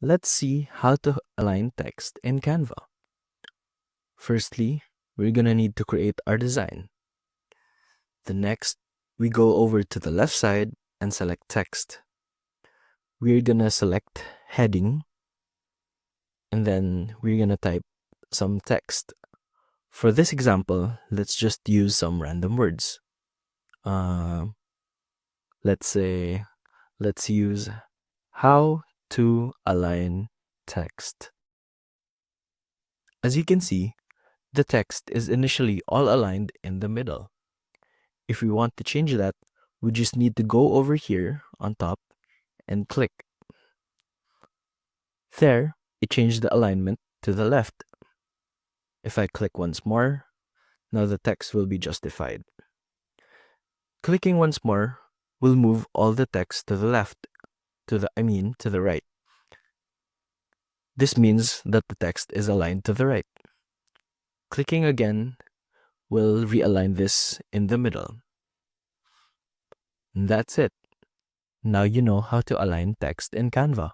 Let's see how to align text in Canva. Firstly, we're gonna need to create our design. The next, we go over to the left side and select text. We're gonna select heading, and then we're gonna type some text. For this example, let's just use some random words. Let's say, let's use how to align text. As you can see, the text is initially all aligned in the middle. If we want to change that, we just need to go over here on top and click. There, it changed the alignment to the left. If I click once more, now the text will be justified. Clicking once more will move all the text to the left, to the right. This means that the text is aligned to the right. Clicking again will realign this in the middle. And that's it. Now you know how to align text in Canva.